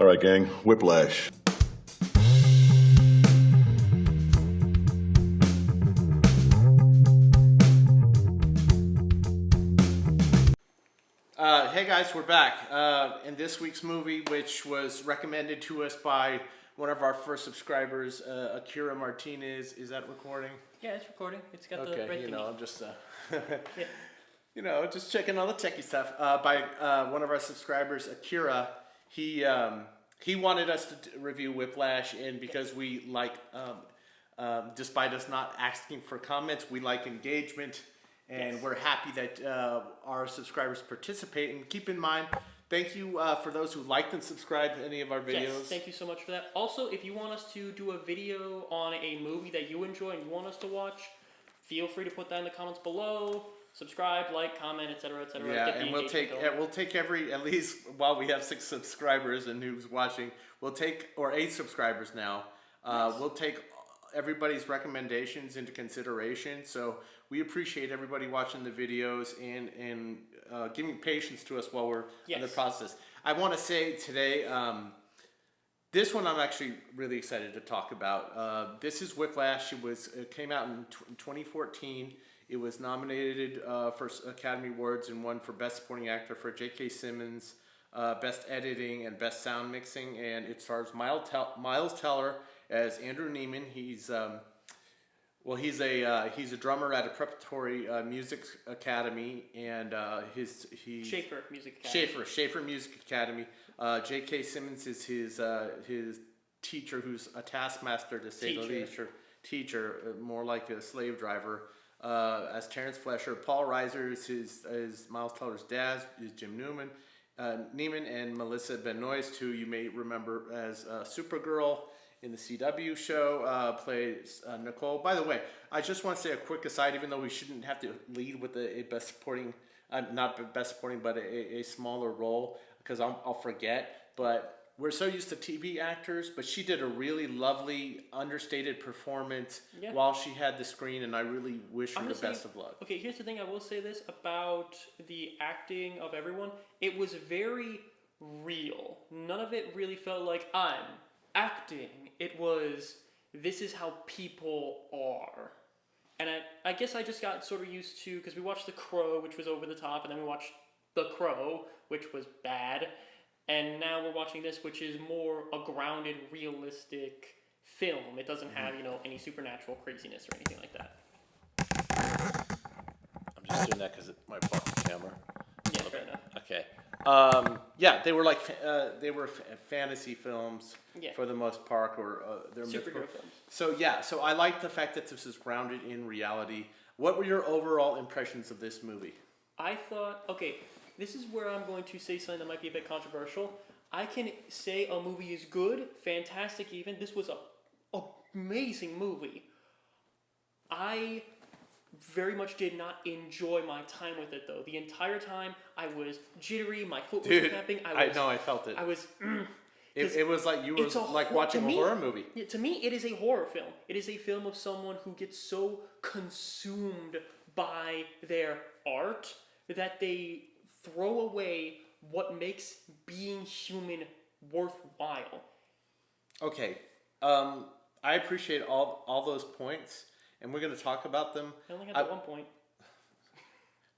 All right, gang, Whiplash. Hey guys, we're back. In this week's movie, which was recommended to us by one of our first subscribers, Akira Martinez. Is that recording? Yeah, it's recording. It's got the Okay, red thingy. I'm just, Yeah. just checking all the techie stuff. By one of our subscribers, Akira. He wanted us to review Whiplash, and because we like, despite us not asking for comments, we like engagement. And Yes. we're happy that our subscribers participate. And keep in mind, thank you for those who liked and subscribed to any of our videos. Yes, thank you so much for that. Also, if you want us to do a video on a movie that you enjoy and you want us to watch, feel free to put that in the comments below. Subscribe, like, comment, etc., etc. Yeah, and we'll take every, at least while we have 6 subscribers and who's watching, we'll take, or 8 subscribers now. Nice. We'll take everybody's recommendations into consideration. So we appreciate everybody watching the videos and giving patience to us while we're in the process. I want to say today, this one I'm actually really excited to talk about. This is Whiplash. It came out in 2014. It was nominated for Academy Awards and won for Best Supporting Actor for J.K. Simmons, Best Editing, and Best Sound Mixing. And it stars Miles Teller as Andrew Neiman. He's a drummer at a preparatory music academy, and Schaefer Music Academy. Schaefer Music Academy. J.K. Simmons is his teacher, who's a taskmaster to say the least. Teacher, more like a slave driver. As Terrence Flesher. Paul Reiser is Miles Teller's dad, is Jim Neiman, and Melissa Benoist, who you may remember as Supergirl in the CW show, plays Nicole. By the way, I just want to say a quick aside, even though we shouldn't have to lead with a best supporting, not best supporting, but a smaller role, because I'll forget, but we're so used to TV actors, but she did a really lovely, understated performance while she had the screen, and I really wish her the best of luck. Okay, here's the thing. I will say this about the acting of everyone. It was very real. None of it really felt like I'm acting. It was, this is how people are. And I guess I just got sort of used to, because we watched The Crow, which was over the top, and then we watched The Crow, which was bad. And now we're watching this, which is more a grounded, realistic film. It doesn't have, any supernatural craziness or anything like that. I'm just doing that because it's my pocket camera. Yeah, fair enough. Okay. They were like fantasy films for the most part, or they're superhero films. So I like the fact that this is grounded in reality. What were your overall impressions of this movie? I thought, this is where I'm going to say something that might be a bit controversial. I can say a movie is good, fantastic even. This was an amazing movie. I very much did not enjoy my time with it, though. The entire time, I was jittery, my foot was tapping. I know, I felt it. I was... It was like you were like watching a horror movie. Yeah, to me, it is a horror film. It is a film of someone who gets so consumed by their art that they throw away what makes being human worthwhile. Okay. I appreciate all those points, and we're going to talk about them. I only had that one point.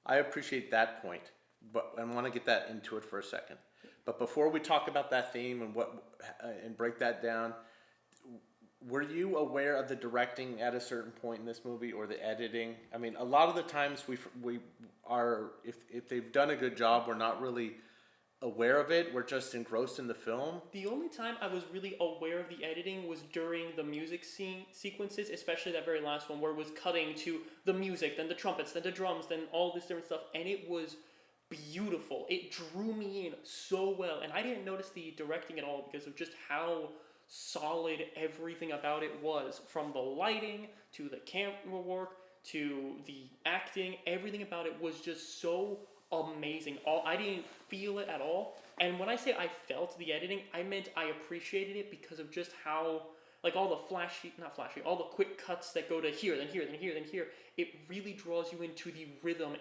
I appreciate that point, but I want to get that into it for a second. But before we talk about that theme and break that down, were you aware of the directing at a certain point in this movie, or the editing? I mean, a lot of the times we are, if they've done a good job, we're not really aware of it. We're just engrossed in the film. The only time I was really aware of the editing was during the music sequences, especially that very last one where it was cutting to the music, then the trumpets, then the drums, then all this different stuff, and it was beautiful. It drew me in so well, and I didn't notice the directing at all because of just how solid everything about it was, from the lighting to the camera work to the acting. Everything about it was just so amazing. I didn't feel it at all, and when I say I felt the editing, I meant I appreciated it because of just how, like, all the all the quick cuts that go to here, then here, then here, then here. It really draws you into the rhythm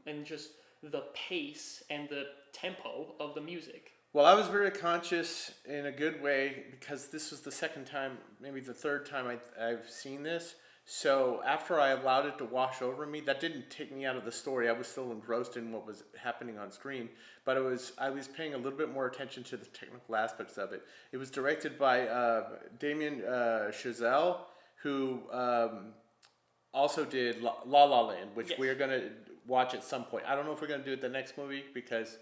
and just the pace and the tempo of the music. Well, I was very conscious in a good way because this was the second time, maybe the third time I've seen this. So after I allowed it to wash over me, that didn't take me out of the story. I was still engrossed in what was happening on screen, but I was paying a little bit more attention to the technical aspects of it. It was directed by Damien Chazelle, who also did La La Land, which Yes. we're gonna watch at some point. I don't know if we're gonna do it the next movie because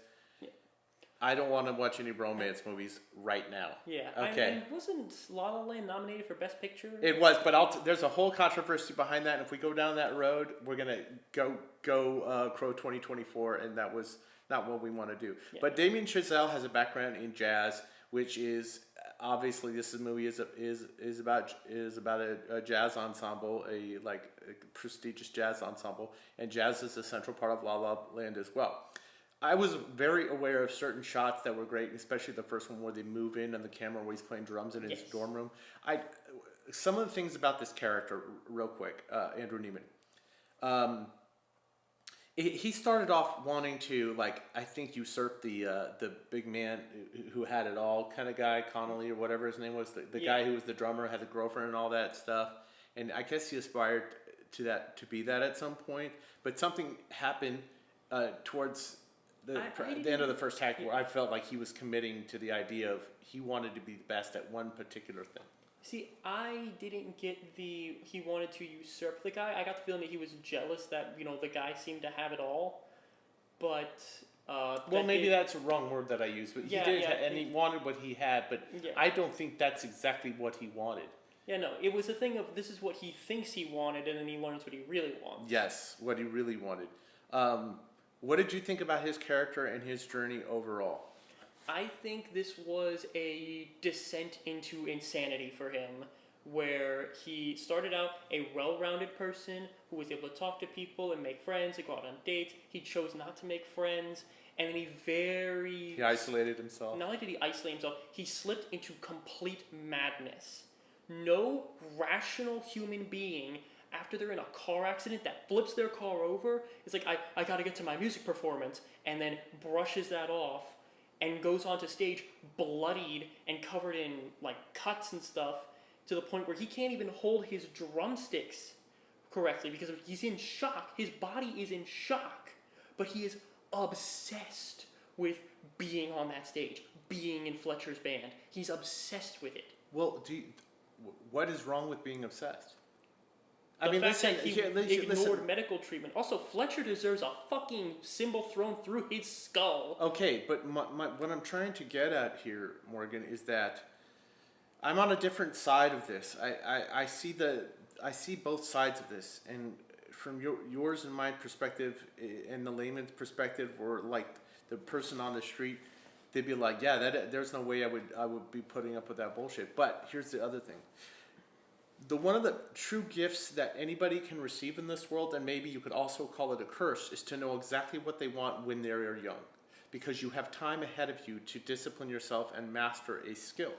I don't want to watch any romance movies right now. Yeah. Okay. I mean, wasn't La La Land nominated for Best Picture? It was, but there's a whole controversy behind that. And if we go down that road, we're gonna go Crow 2024, and that was not what we want to do. Yeah. But Damien Chazelle has a background in jazz, which is obviously this movie is about a jazz ensemble, a prestigious jazz ensemble, and jazz is a central part of La La Land as well. I was very aware of certain shots that were great, especially the first one where they move in and the camera where he's playing drums in his dorm room. Some of the things about this character, real quick, Andrew Neiman. He started off wanting to, I think, usurp the big man who had it all kind of guy, Connolly or whatever his name was, the guy who was the drummer, had the girlfriend and all that stuff. And I guess he aspired to be that at some point. But something happened towards the end of the first act where I felt like he was committing to the idea of he wanted to be the best at one particular thing. See, I didn't get he wanted to usurp the guy. I got the feeling that he was jealous that, the guy seemed to have it all. But, maybe that's a wrong word that I used, but he did, and he wanted what he had, but I don't think that's exactly what he wanted. Yeah, no, it was a thing of this is what he thinks he wanted, and then he learns what he really wants. Yes, what he really wanted. What did you think about his character and his journey overall? I think this was a descent into insanity for him, where he started out a well-rounded person who was able to talk to people and make friends and go out on dates. He chose not to make friends, and then he isolated himself. Not only did he isolate himself, he slipped into complete madness. No rational human being, after they're in a car accident that flips their car over, is like, I gotta get to my music performance, and then brushes that off and goes onto stage bloodied and covered in cuts and stuff, to the point where he can't even hold his drumsticks correctly because he's in shock. His body is in shock, but he is obsessed with being on that stage, being in Fletcher's band. He's obsessed with it. Well, what is wrong with being obsessed? The fact that he ignored medical treatment. Also, Fletcher deserves a fucking cymbal thrown through his skull. Okay, but what I'm trying to get at here, Morgan, is that I'm on a different side of this. I see both sides of this, and from yours and my perspective, and the layman's perspective, or the person on the street, they'd be like, yeah, there's no way I would be putting up with that bullshit. But here's the other thing. One of the true gifts that anybody can receive in this world, and maybe you could also call it a curse, is to know exactly what they want when they're young. Because you have time ahead of you to discipline yourself and master a skill.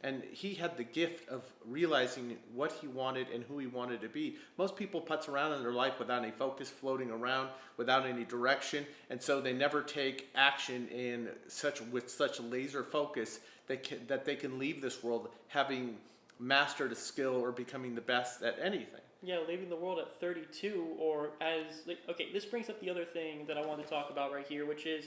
And he had the gift of realizing what he wanted and who he wanted to be. Most people putz around in their life without any focus, floating around, without any direction, and so they never take action with such laser focus that they can leave this world having mastered a skill or becoming the best at anything. Yeah, leaving the world at 32, or okay, this brings up the other thing that I want to talk about right here, which is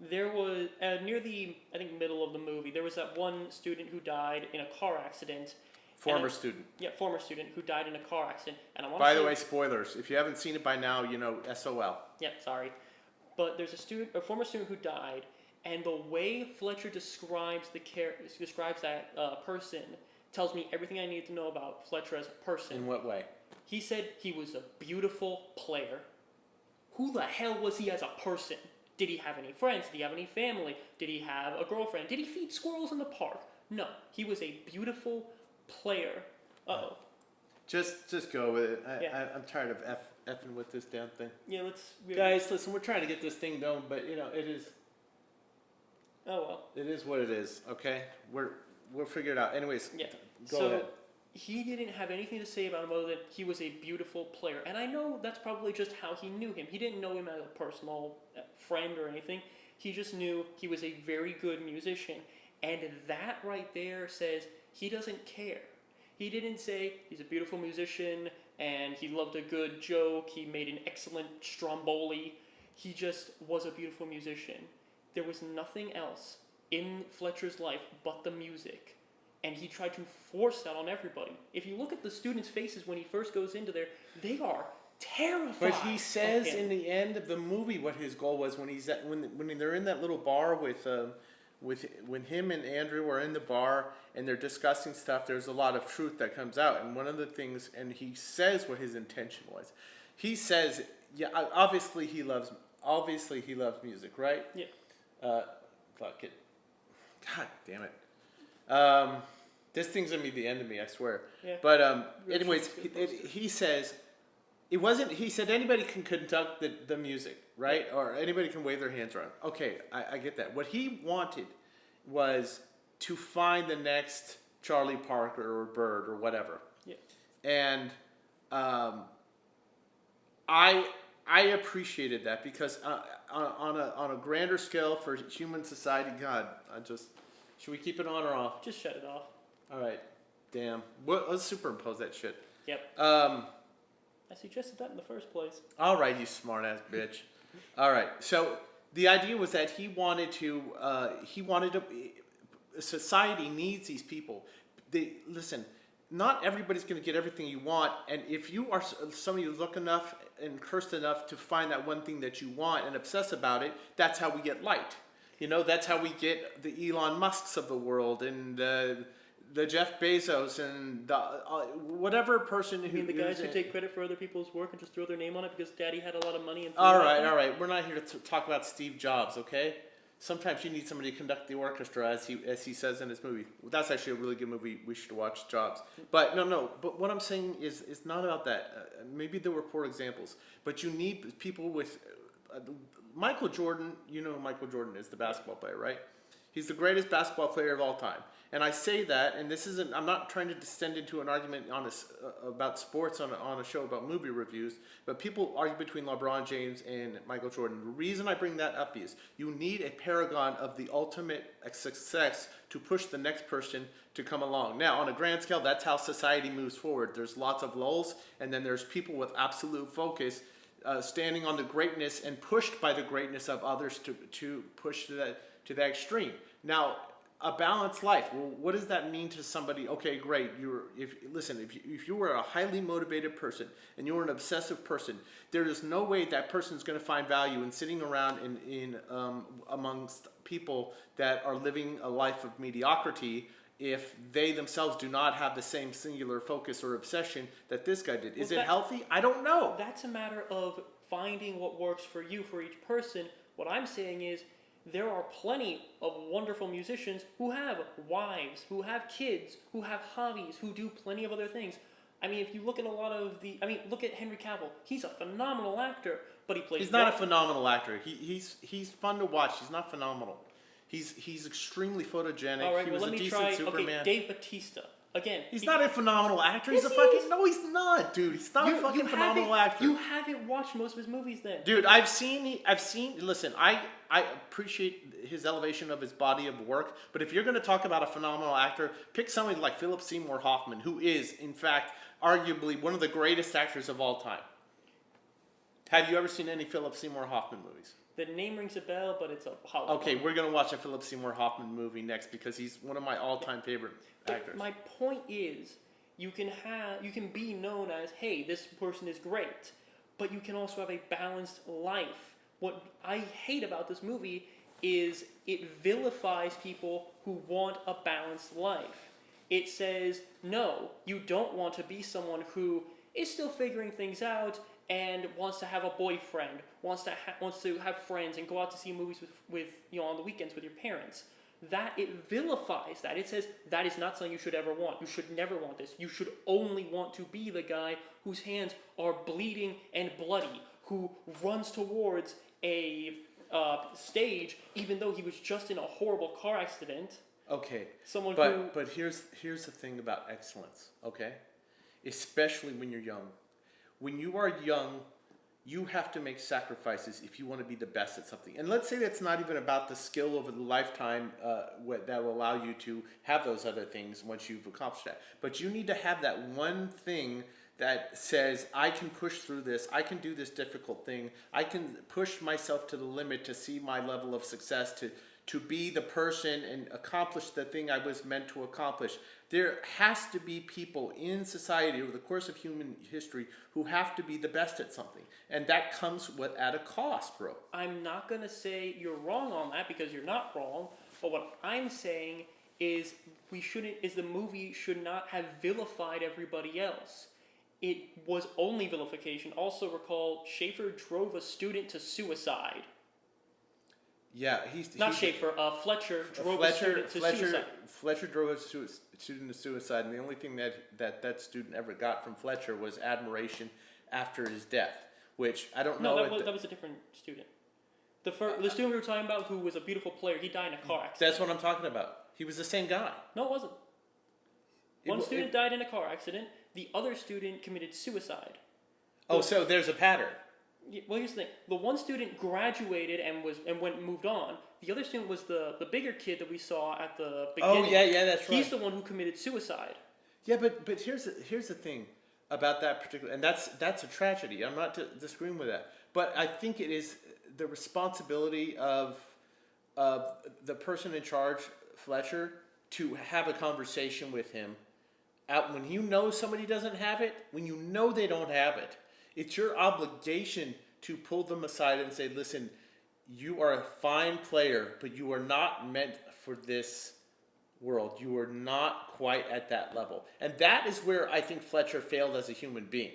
there was, near the, middle of the movie, there was that one student who died in a car accident. Former student who died in a car accident. And I want By the way, spoilers. If you haven't seen it by now, SOL. Yeah, sorry. But there's a former student who died, and the way Fletcher describes that person tells me everything I need to know about Fletcher as a person. In what way? He said he was a beautiful player. Who the hell was he as a person? Did he have any friends? Did he have any family? Did he have a girlfriend? Did he feed squirrels in the park? No. He was a beautiful player. Uh-oh. Just go with it. I'm tired of effing with this damn thing. Yeah, guys, listen, we're trying to get this thing done, but it is. Oh well. It is what it is. Okay, we'll figure it out. Anyways, go ahead. He didn't have anything to say about him other than he was a beautiful player. And I know that's probably just how he knew him. He didn't know him as a personal friend or anything. He just knew he was a very good musician. And that right there says he doesn't care. He didn't say he's a beautiful musician and he loved a good joke, he made an excellent stromboli. He just was a beautiful musician. There was nothing else in Fletcher's life but the music. And he tried to force that on everybody. If you look at the students' faces when he first goes into there, they are terrified. But he says in the end of the movie what his goal was when he's when they're in that little bar with when him and Andrew are in the bar and they're discussing stuff. There's a lot of truth that comes out, and one of the things, and he says what his intention was. He says, yeah, obviously he loves music, right? Yeah. Fuck it. God damn it. This thing's gonna be the end of me, I swear. Yeah. But anyways, he says. It wasn't. He said anybody can conduct the music, right? Or anybody can wave their hands around. Okay, I get that. What he wanted was to find the next Charlie Parker or Bird or whatever. Yeah. And I appreciated that because on a grander scale for human society, God, should we keep it on or off? Just shut it off. All right. Damn. Let's superimpose that shit. Yep. I suggested that in the first place. All right, you smart ass bitch. All right, so the idea was that he wanted to. Society needs these people. Listen. Not everybody's going to get everything you want, and if you are somebody who's lucky enough and cursed enough to find that one thing that you want and obsess about it, that's how we get light. You know, that's how we get the Elon Musks of the world and the Jeff Bezos and the, whatever person who... You mean the guys who take credit for other people's work and just throw their name on it because daddy had a lot of money and... All right. We're not here to talk about Steve Jobs, okay? Sometimes you need somebody to conduct the orchestra, as he says in his movie. That's actually a really good movie. We should watch Jobs. But no. But what I'm saying is not about that. Maybe there were poor examples. But you need people with... Michael Jordan, you know who Michael Jordan is, the basketball player, right? He's the greatest basketball player of all time. And I say that, and this isn't, I'm not trying to descend into an argument on about sports on a show about movie reviews, but people argue between LeBron James and Michael Jordan. The reason I bring that up is you need a paragon of the ultimate success to push the next person to come along. Now, on a grand scale, that's how society moves forward. There's lots of lulls, and then there's people with absolute focus standing on the greatness and pushed by the greatness of others to push to that extreme. Now, a balanced life. Well, what does that mean to somebody? Okay, great. If you were a highly motivated person and you were an obsessive person, there is no way that person's going to find value in sitting around in amongst people that are living a life of mediocrity if they themselves do not have the same singular focus or obsession that this guy did. Is it healthy? I don't know. That's a matter of finding what works for you for each person. What I'm saying is there are plenty of wonderful musicians who have wives, who have kids, who have hobbies, who do plenty of other things. I mean, if you look at look at Henry Cavill. He's a phenomenal actor, but he plays... He's not a phenomenal actor. He's fun to watch. He's not phenomenal. He's extremely photogenic. All right, he was let a me decent try. Superman. Okay, Dave Bautista. Again, he's not a phenomenal actor. He's Yes, a he fucking... is. No, he's not, dude. He's not a fucking phenomenal actor. You haven't watched most of his movies then. Dude, listen, I appreciate his elevation of his body of work, but if you're going to talk about a phenomenal actor, pick somebody like Philip Seymour Hoffman, who is, in fact, arguably one of the greatest actors of all time. Have you ever seen any Philip Seymour Hoffman movies? The name rings a bell, but it's a Hollywood. Okay, we're going to watch a Philip Seymour Hoffman movie next because he's one of my all-time favorite actors. My point is, you can be known as, hey, this person is great, but you can also have a balanced life. What I hate about this movie is it vilifies people who want a balanced life. It says, no, you don't want to be someone who is still figuring things out and wants to have a boyfriend, wants to have friends and go out to see movies with on the weekends with your parents. That it vilifies that. It says that is not something you should ever want. You should never want this. You should only want to be the guy whose hands are bleeding and bloody, who runs towards a stage even though he was just in a horrible car accident. Okay, but here's the thing about excellence. Okay, especially when you're young. When you are young, you have to make sacrifices if you want to be the best at something. And let's say that's not even about the skill over the lifetime that will allow you to have those other things once you've accomplished that. But you need to have that one thing that says, I can push through this, I can do this difficult thing, I can push myself to the limit to see my level of success, to be the person and accomplish the thing I was meant to accomplish. There has to be people in society over the course of human history who have to be the best at something. And that comes at a cost, bro. I'm not going to say you're wrong on that because you're not wrong. But what I'm saying is the movie should not have vilified everybody else. It was only vilification. Also recall, Schaefer drove a student to suicide. Yeah, Fletcher drove a student to suicide. Fletcher drove a student to suicide, and the only thing that student ever got from Fletcher was admiration after his death, which I don't know. No, that was a different student. The student we were talking about, who was a beautiful player, he died in a car accident. That's what I'm talking about. He was the same guy. No, it wasn't. One student died in a car accident. The other student committed suicide. So there's a pattern. Well, here's the thing. The one student graduated and moved on. The other student was the bigger kid that we saw at the beginning. Oh, yeah, that's right. He's the one who committed suicide. Yeah, but here's the thing about that particular, and that's a tragedy. I'm not disagreeing with that, but I think it is the responsibility of the person in charge, Fletcher, to have a conversation with him. When you know somebody doesn't have it, when you know they don't have it, it's your obligation to pull them aside and say, listen, you are a fine player, but you are not meant for this world. You are not quite at that level. And that is where I think Fletcher failed as a human being.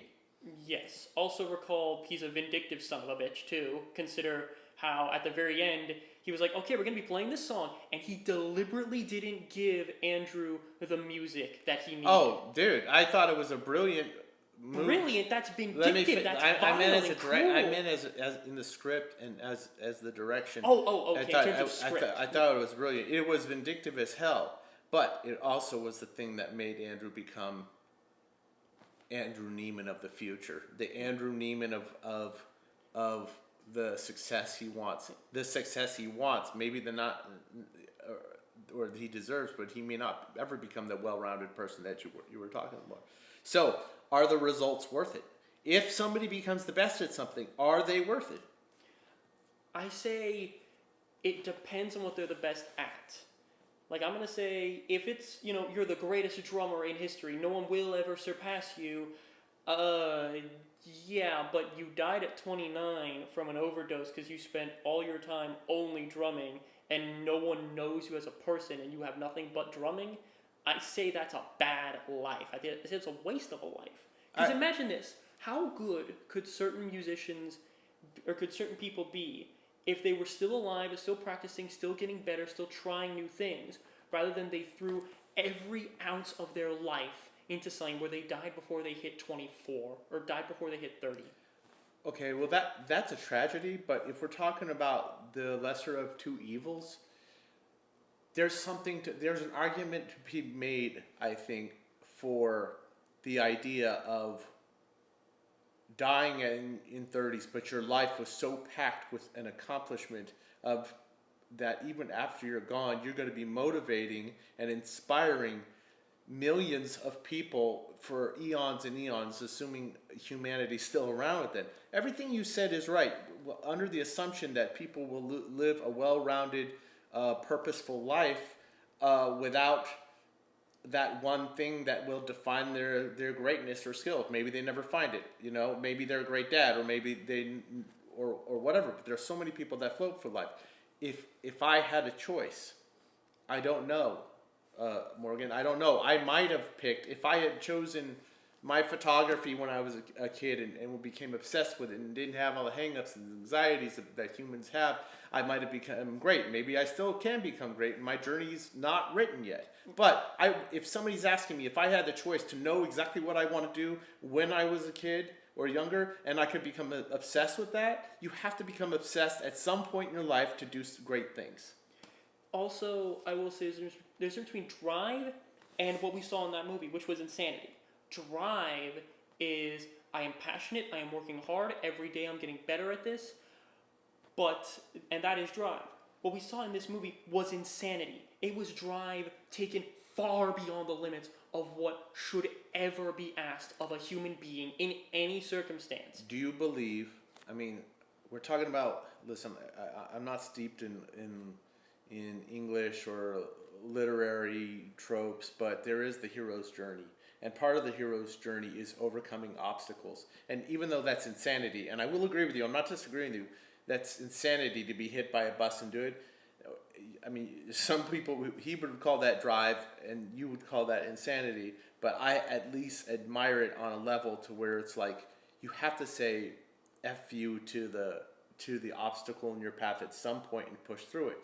Yes. Also recall, he's a vindictive son of a bitch, too. Consider how at the very end, he was like, okay, we're going to be playing this song. And he deliberately didn't give Andrew the music that he needed. Oh, dude, I thought it was a brilliant move. Brilliant? That's vindictive. That's vile and cruel. I meant as in the script and as the direction. Okay. In terms of script. I thought it was brilliant. It was vindictive as hell. But it also was the thing that made Andrew become Andrew Neiman of the future. The Andrew Neiman of the success he wants. The success he wants. Maybe or he deserves, but he may not ever become the well-rounded person that you were talking about. So, are the results worth it? If somebody becomes the best at something, are they worth it? I say it depends on what they're the best at. Like, I'm going to say, if it's, you're the greatest drummer in history, no one will ever surpass you, yeah, but you died at 29 from an overdose because you spent all your time only drumming and no one knows you as a person and you have nothing but drumming, I say that's a bad life. I say it's a waste of a life. Because imagine this. How good could certain musicians or could certain people be if they were still alive, still practicing, still getting better, still trying new things, rather than they threw every ounce of their life into something where they died before they hit 24 or died before they hit 30? Okay, well that's a tragedy, but if we're talking about the lesser of two evils, there's an argument to be made, I think, for the idea of dying in 30s, but your life was so packed with an accomplishment of that even after you're gone, you're going to be motivating and inspiring millions of people for eons and eons, assuming humanity's still around with it. Everything you said is right, under the assumption that people will live a well-rounded, purposeful life without that one thing that will define their greatness or skill. Maybe they never find it, maybe they're a great dad, or maybe or whatever, but there's so many people that float for life. If I had a choice, I don't know, Morgan, I don't know. I might have picked, if I had chosen my photography when I was a kid and became obsessed with it and didn't have all the hang-ups and anxieties that humans have, I might have become great. Maybe I still can become great, and my journey's not written yet. But if somebody's asking me if I had the choice to know exactly what I want to do when I was a kid or younger, and I could become obsessed with that, you have to become obsessed at some point in your life to do great things. Also, I will say there's a difference between drive and what we saw in that movie, which was insanity. Drive is I am passionate, I am working hard, every day I'm getting better at this, and that is drive. What we saw in this movie was insanity. It was drive taken far beyond the limits of what should ever be asked of a human being in any circumstance. Do you believe? I mean, we're talking about. Listen, I'm not steeped in English or literary tropes, but there is the hero's journey, and part of the hero's journey is overcoming obstacles. And even though that's insanity, and I will agree with you, I'm not disagreeing with you. That's insanity to be hit by a bus and do it. I mean, some people, he would call that drive, and you would call that insanity. But I at least admire it on a level to where it's like you have to say "f you" to the obstacle in your path at some point and push through it.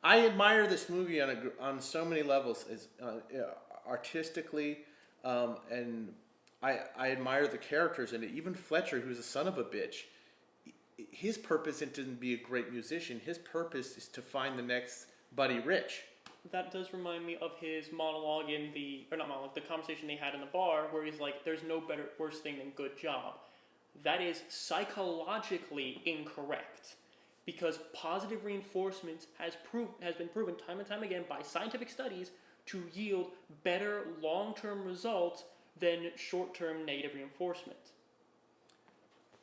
I admire this movie on so many levels, as artistically, and I admire the characters in it. Even Fletcher, who's a son of a bitch. His purpose isn't to be a great musician. His purpose is to find the next Buddy Rich. That does remind me of his monologue the conversation they had in the bar, where he's like, "There's no worse thing than good job." That is psychologically incorrect, because positive reinforcement has been proven time and time again by scientific studies to yield better long-term results than short-term negative reinforcement.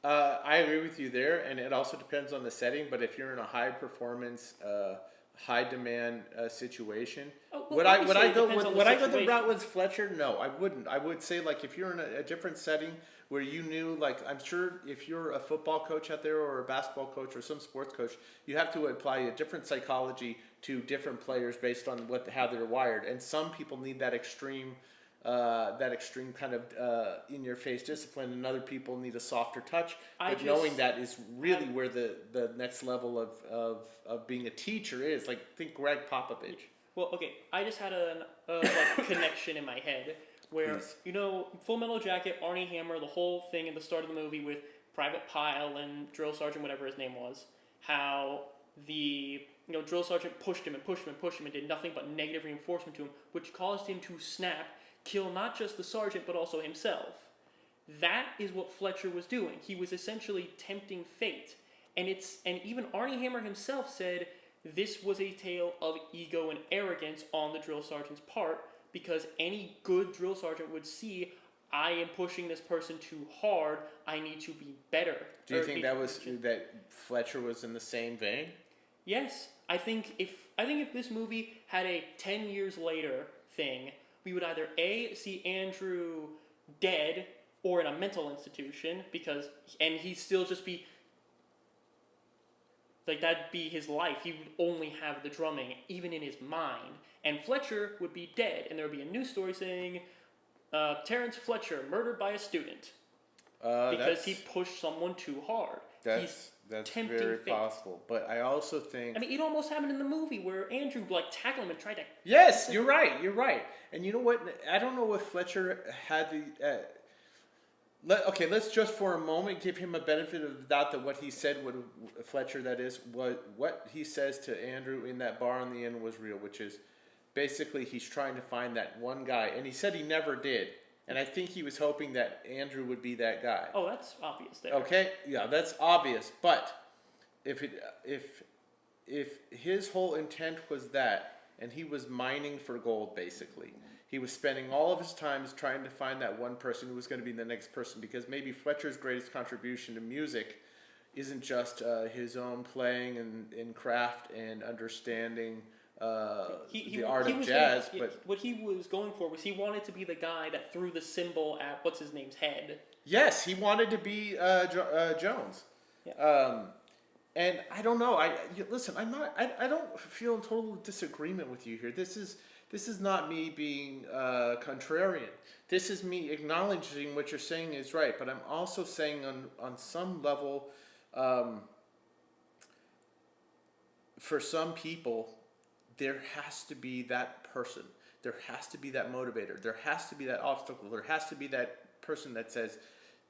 I agree with you there, and it also depends on the setting. But if you're in a high performance, high demand situation, would I go the route with Fletcher? No, I wouldn't. I would say, like, if you're in a different setting where you knew, like, I'm sure if you're a football coach out there or a basketball coach or some sports coach, you have to apply a different psychology to different players based on how they're wired. And some people need that extreme kind of in-your-face discipline, and other people need a softer touch. But knowing that is really where the next level of being a teacher is. Like, think Greg Popovich. Well, okay, I just had a connection in my head where, Full Metal Jacket, Arnie Hammer, the whole thing at the start of the movie with Private Pile and Drill Sergeant, whatever his name was, how the Drill Sergeant pushed him and pushed him and pushed him and did nothing but negative reinforcement to him, which caused him to snap, kill not just the sergeant but also himself. That is what Fletcher was doing. He was essentially tempting fate. And even Arnie Hammer himself said this was a tale of ego and arrogance on the drill sergeant's part, because any good drill sergeant would see, I am pushing this person too hard, I need to be better. Do you think that Fletcher was in the same vein? Yes. I think if this movie had a 10 years later thing, we would either A, see Andrew dead or in a mental institution, and he'd still just be, like, that'd be his life. He would only have the drumming, even in his mind. And Fletcher would be dead, and there would be a news story saying, Terrence Fletcher murdered by a student. Because he pushed someone too hard. That's very possible. But I also think... I mean, it almost happened in the movie where Andrew, tackled him and tried to... Yes, you're right. And you know what? I don't know if Fletcher had the... let's just for a moment give him a benefit of the doubt that what he said, Fletcher, that is, what he says to Andrew in that bar on the end was real, which is basically he's trying to find that one guy. And he said he never did. And I think he was hoping that Andrew would be that guy. Oh, that's obvious there. Okay, yeah, that's obvious. But if his whole intent was that, and he was mining for gold, basically, he was spending all of his time trying to find that one person who was going to be the next person, because maybe Fletcher's greatest contribution to music isn't just his own playing and craft and understanding the art of jazz, but what he was going for was he wanted to be the guy that threw the cymbal at what's his name's head. Yes, he wanted to be Jones. Yeah. And I don't know. Listen. I don't feel in total disagreement with you here. This is not me being contrarian. This is me acknowledging what you're saying is right. But I'm also saying on some level, for some people, there has to be that person. There has to be that motivator. There has to be that obstacle. There has to be that person that says,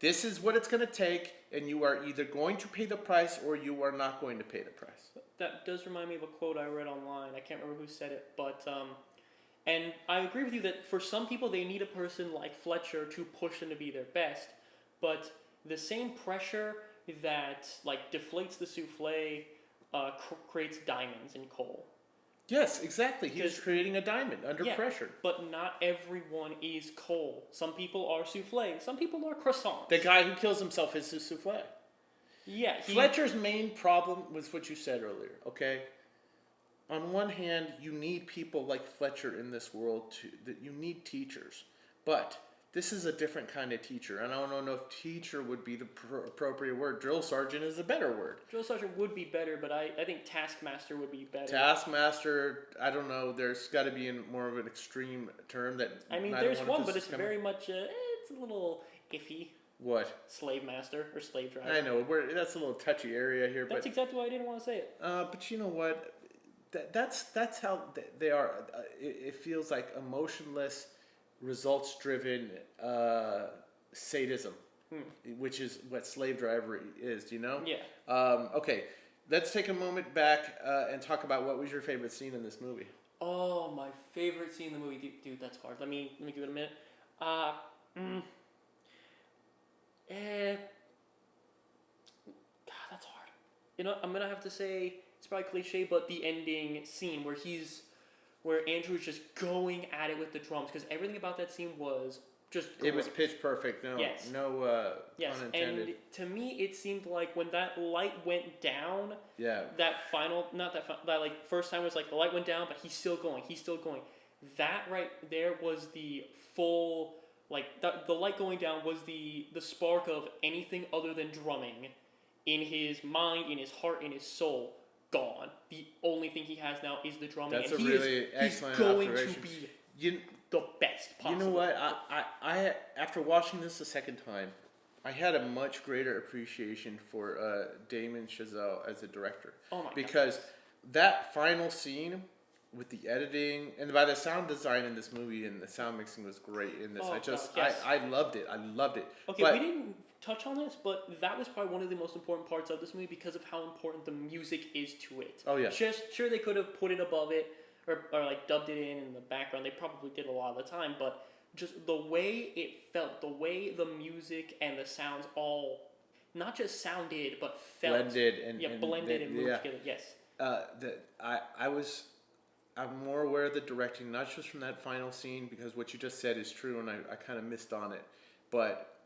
this is what it's going to take, and you are either going to pay the price or you are not going to pay the price. That does remind me of a quote I read online. I can't remember who said it, but and I agree with you that for some people they need a person like Fletcher to push them to be their best. But the same pressure that like deflates the souffle creates diamonds in coal. Yes, exactly. He was creating a diamond under pressure. But not everyone is coal. Some people are souffle. Some people are croissants. The guy who kills himself is a souffle. Yeah. Fletcher's main problem was what you said earlier, okay? On one hand, you need people like Fletcher in this world that you need teachers. But this is a different kind of teacher, and I don't know if teacher would be the appropriate word. Drill sergeant is a better word. Drill sergeant would be better, but I think taskmaster would be better. Taskmaster, I don't know. There's got to be more of an extreme term that. I mean, there's one, but it's very much. It's a little iffy. What? Slave master or slave driver. I know that's a little touchy area here. That's exactly why I didn't want to say it. But you know what? That's how they are. It feels like emotionless, results-driven sadism, which is what slave driver is. You know? Yeah. Okay, let's take a moment back and talk about what was your favorite scene in this movie. Oh, my favorite scene in the movie, dude. That's hard. Let me give it a minute. God, that's hard. You know, I'm gonna have to say it's probably cliche, but the ending scene where Andrew's just going at it with the drums, because everything about that scene was just great. It was pitch perfect. No, yes. No yes. pun intended. And to me, it seemed like when that light went down. Yeah. That final, that like first time was like the light went down, but he's still going. That right there was the full. Like, the light going down was the spark of anything other than drumming in his mind, in his heart, in his soul, gone. The only thing he has now is the drumming. That's and a really excellent observation. He's going to be the best possible. You know what? I after watching this a second time, I had a much greater appreciation for Damien Chazelle as a director. Oh my God. Because that final scene with the editing and by the sound design in this movie and the sound mixing was great in this. I loved it. Okay, we didn't touch on this, but that was probably one of the most important parts of this movie because of how important the music is to it. Oh yeah. Sure they could have put it above it or like dubbed it in the background. They probably did a lot of the time, but just the way it felt, the way the music and the sounds all not just sounded but felt blended and moved together. Yes. I'm more aware of the directing, not just from that final scene, because what you just said is true, and I kind of missed on it. But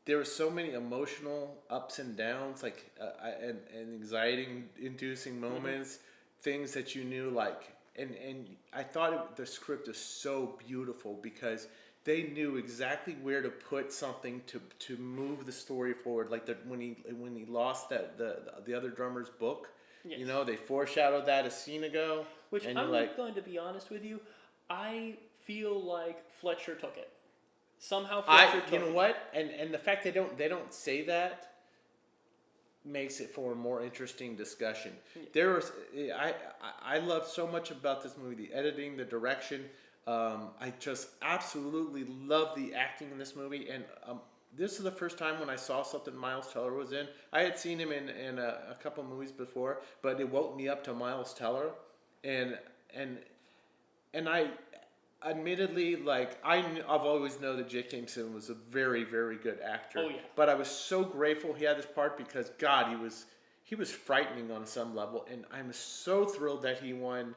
there were so many emotional ups and downs, like and anxiety-inducing moments, things that you knew, like, and I thought the script is so beautiful because they knew exactly where to put something to move the story forward. Like when he lost the other drummer's book. Yes. You know, they foreshadowed that a scene ago. Which I'm going to be honest with you, I feel like Fletcher took it. Somehow Fletcher took it. You know what? And the fact they don't say that makes it for a more interesting discussion. Yeah. I love so much about this movie, the editing, the direction. I just absolutely love the acting in this movie, and this is the first time when I saw something Miles Teller was in. I had seen him in a couple movies before, but it woke me up to Miles Teller, and I admittedly, like, I've always known that J. Simpson was a very, very good actor. Oh yeah. But I was so grateful he had this part because God, he was frightening on some level, and I'm so thrilled that he won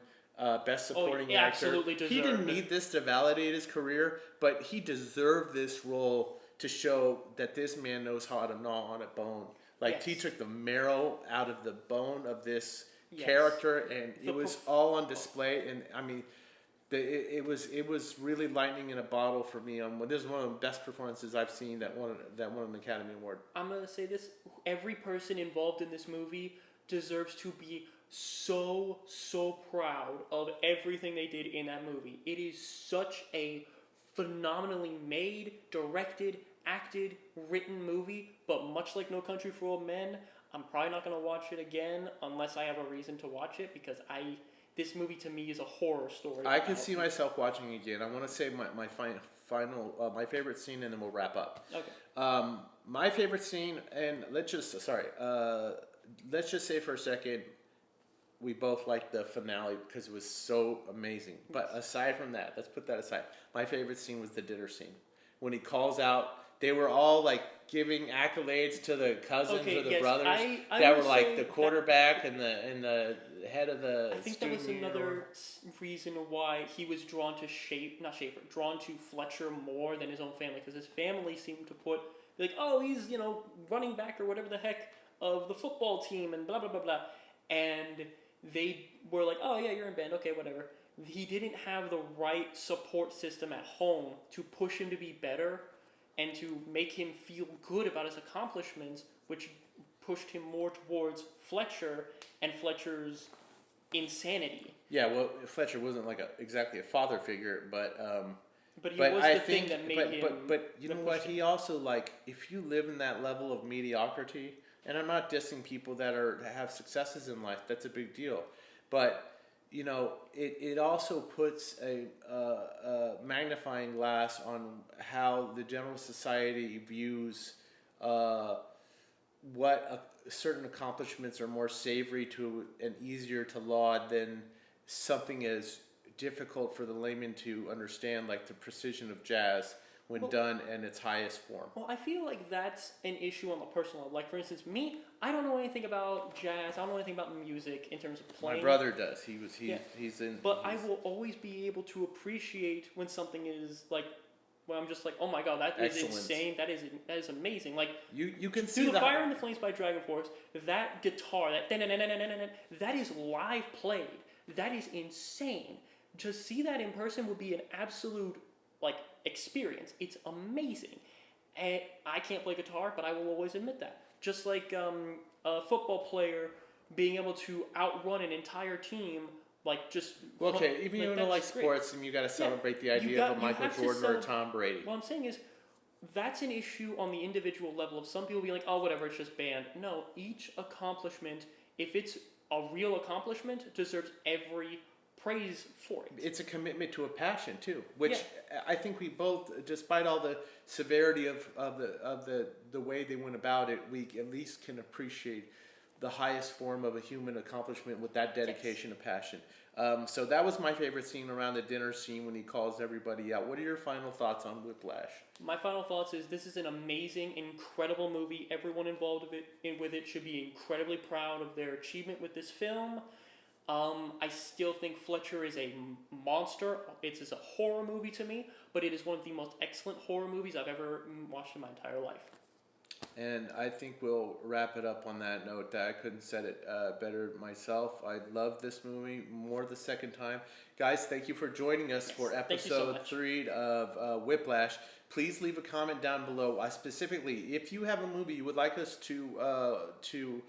Best Supporting Actor. Absolutely deserved. He didn't need this to validate his career, but he deserved this role to show that this man knows how to gnaw on a bone. Like, yes. He took the marrow out of the bone of this character, and it was all on display. And I mean, it was really lightning in a bottle for me. This is one of the best performances I've seen that won an Academy Award. I'm gonna say this: every person involved in this movie deserves to be so proud of everything they did in that movie. It is such a phenomenally made, directed, acted, written movie, but much like No Country for Old Men, I'm probably not going to watch it again unless I have a reason to watch it, because this movie to me is a horror story. I can see myself watching it again. I want to say my final my favorite scene, and then we'll wrap up. Okay. My favorite scene, and let's just say for a second, we both liked the finale because it was so amazing. But aside from that, let's put that aside. My favorite scene was the dinner scene. when he calls out. They were all like giving accolades to the cousins or the brothers that were like the quarterback and the head of the. I think that was another reason why he was drawn to drawn to Fletcher more than his own family, because his family seemed to put like, oh, he's running back or whatever the heck of the football team and blah blah blah blah, and they were like, oh yeah, you're in band, okay, whatever. He didn't have the right support system at home to push him to be better and to make him feel good about his accomplishments, which pushed him more towards Fletcher and Fletcher's insanity. Yeah, well, Fletcher wasn't like exactly a father figure, but he was the thing that made him. But you know what? He also, like, if you live in that level of mediocrity, and I'm not dissing people that have successes in life, that's a big deal, but it also puts a magnifying glass on how the general society views what certain accomplishments are more savory to and easier to laud than something as difficult for the layman to understand, like the precision of jazz when done in its highest form. Well, I feel like that's an issue on the personal level. Like, for instance, me, I don't know anything about jazz. I don't know anything about music in terms of playing. My brother does. He's in. But I will always be able to appreciate when something is like, when I'm just like, oh my god, that is insane. That is amazing. Like you can see the Fire and the Flames by Dragon Force. That guitar, that is live played. That is insane. To see that in person would be an absolute experience. It's amazing. And I can't play guitar, but I will always admit that. Just like a football player being able to outrun an entire team, even you don't like sports, and you got to celebrate the idea of a Michael Jordan or a Tom Brady. What I'm saying is, that's an issue on the individual level of some people being like, oh, whatever, it's just band. No, each accomplishment, if it's a real accomplishment, deserves every praise for it. It's a commitment to a passion too, which I think we both, despite all the severity of the way they went about it, we at least can appreciate the highest form of a human accomplishment with that dedication and passion. So that was my favorite scene around the dinner scene when he calls everybody out. What are your final thoughts on Whiplash? My final thoughts is this is an amazing, incredible movie. Everyone involved with it should be incredibly proud of their achievement with this film. I still think Fletcher is a monster. It's a horror movie to me, but it is one of the most excellent horror movies I've ever watched in my entire life. And I think we'll wrap it up on that note. I couldn't said it better myself. I love this movie more the second time. Guys, thank you for joining us for episode 3 of Whiplash. Please leave a comment down below. Specifically, if you have a movie you would like us to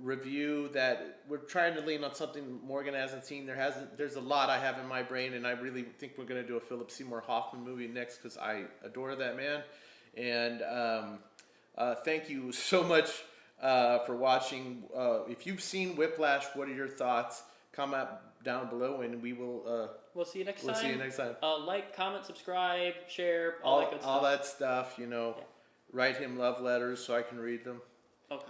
review that we're trying to lean on something Morgan hasn't seen. There's a lot I have in my brain, and I really think we're going to do a Philip Seymour Hoffman movie next because I adore that man. And thank you so much for watching. If you've seen Whiplash, what are your thoughts? Comment down below, and we will. We'll see you next time. We'll see you next time. Like, comment, subscribe, share, all that good stuff. All that stuff. Write him love letters so I can read them. Okay.